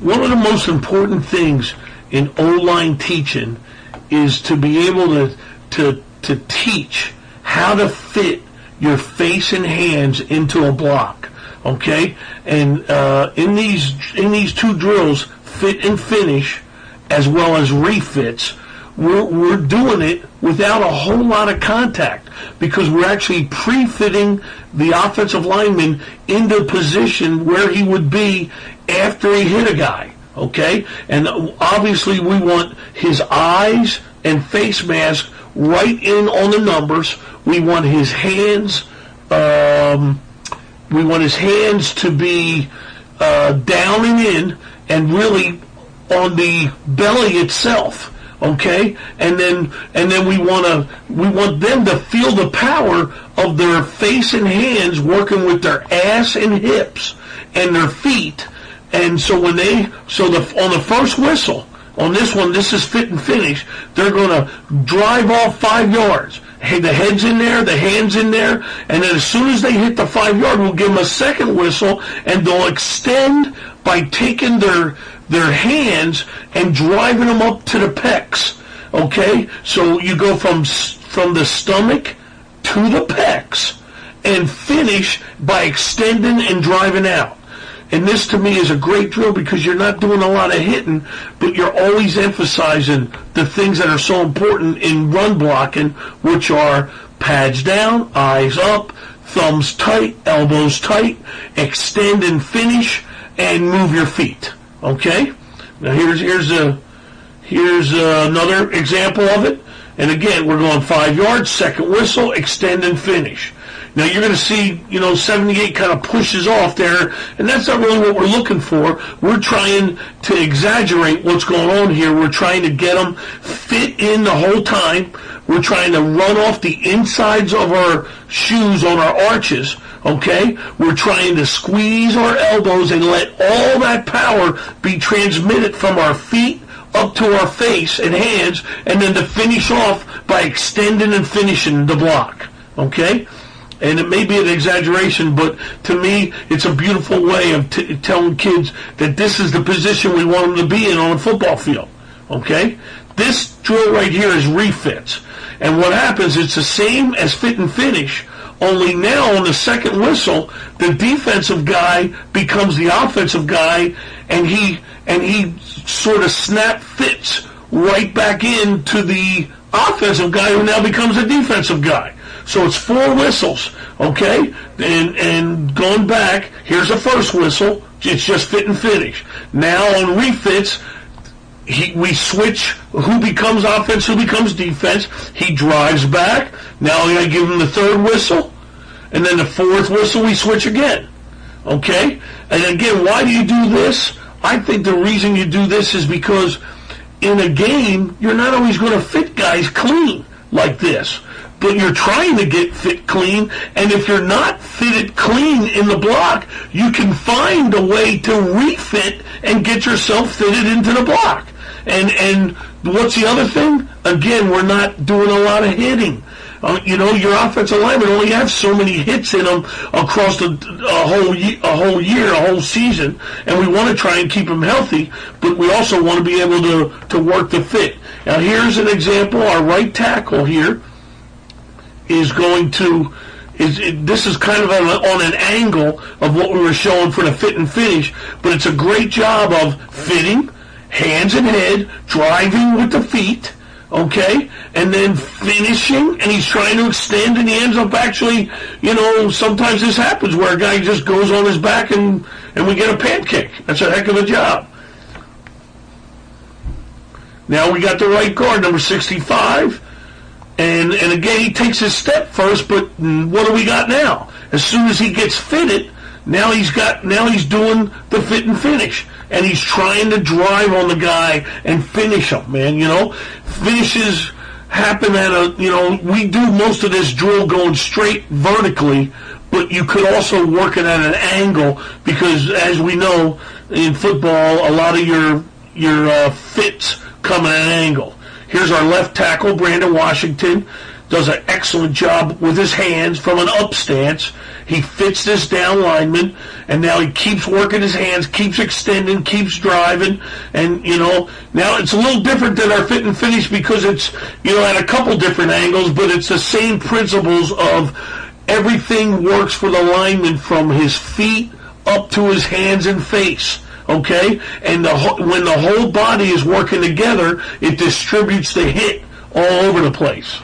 one of the most important things in O-line teaching is to be able to teach how to fit your face and hands into a block. Okay, and in these two drills, fit and finish, as well as refits, we're doing it without a whole lot of contact, because we're actually pre-fitting the offensive lineman into position where he would be after he hit a guy. Okay, and obviously we want his eyes and face mask right in on the numbers. We want his hands. We want his hands to be down and in, and really on the belly itself. Okay, and then we want them to feel the power of their face and hands working with their ass and hips and their feet. And so on the first whistle on this one, this is fit and finish. They're going to drive off 5 yards. Hey, the head's in there, the hand's in there, and then as soon as they hit the 5 yard, we'll give them a second whistle, and they'll extend by taking their hands and driving them up to the pecs. Okay, so you go from the stomach to the pecs, and finish by extending and driving out. And this, to me, is a great drill because you're not doing a lot of hitting, but you're always emphasizing the things that are so important in run blocking, which are pads down, eyes up, thumbs tight, elbows tight, extend and finish, and move your feet. Okay? Now here's another example of it. And again, we're going 5 yards, second whistle, extend and finish. Now you're going to see, 78 kind of pushes off there, and that's not really what we're looking for. We're trying to exaggerate what's going on here. We're trying to get them fit in the whole time. We're trying to run off the insides of our shoes on our arches, okay? We're trying to squeeze our elbows and let all that power be transmitted from our feet up to our face and hands, and then to finish off by extending and finishing the block, okay? And it may be an exaggeration, but to me, it's a beautiful way of telling kids that this is the position we want them to be in on a football field, okay? This drill right here is refits. And what happens, it's the same as fit and finish, only now on the second whistle, the defensive guy becomes the offensive guy, and he sort of snap fits right back into the offensive guy who now becomes a defensive guy. So it's 4 whistles, okay? And going back, here's the first whistle. It's just fit and finish. Now on refits, we switch who becomes offense, who becomes defense. He drives back. Now I give him the third whistle. And then the fourth whistle, we switch again. Okay? And again, why do you do this? I think the reason you do this is because in a game, you're not always going to fit guys clean like this. But you're trying to get fit clean, and if you're not fitted clean in the block, you can find a way to refit and get yourself fitted into the block. And what's the other thing? Again, we're not doing a lot of hitting. Your offensive linemen only have so many hits in them across a whole year, a whole season, and we want to try and keep them healthy, but we also want to be able to work the fit. Now, here's an example. Our right tackle here is going to, this is kind of on an angle of what we were showing for the fit and finish, but it's a great job of fitting, hands and head, driving with the feet, okay, and then finishing, and he's trying to extend, and he ends up actually, sometimes this happens where a guy just goes on his back and we get a pancake. That's a heck of a job. Now we got the right guard, number 65. And again, he takes his step first, but what do we got now? As soon as he gets fitted, now he's doing the fit and finish, and he's trying to drive on the guy and finish him, man. Finishes happen at we do most of this drill going straight vertically, but you could also work it at an angle because, as we know in football, a lot of your fits come at an angle. Here's our left tackle, Brandon Washington. does an excellent job with his hands from an up stance. He fits this down lineman, and now he keeps working his hands, keeps extending, keeps driving, and, now it's a little different than our fit and finish because it's, at a couple different angles, but it's the same principles of everything works for the lineman from his feet up to his hands and face. Okay? And when the whole body is working together, it distributes the hit all over the place.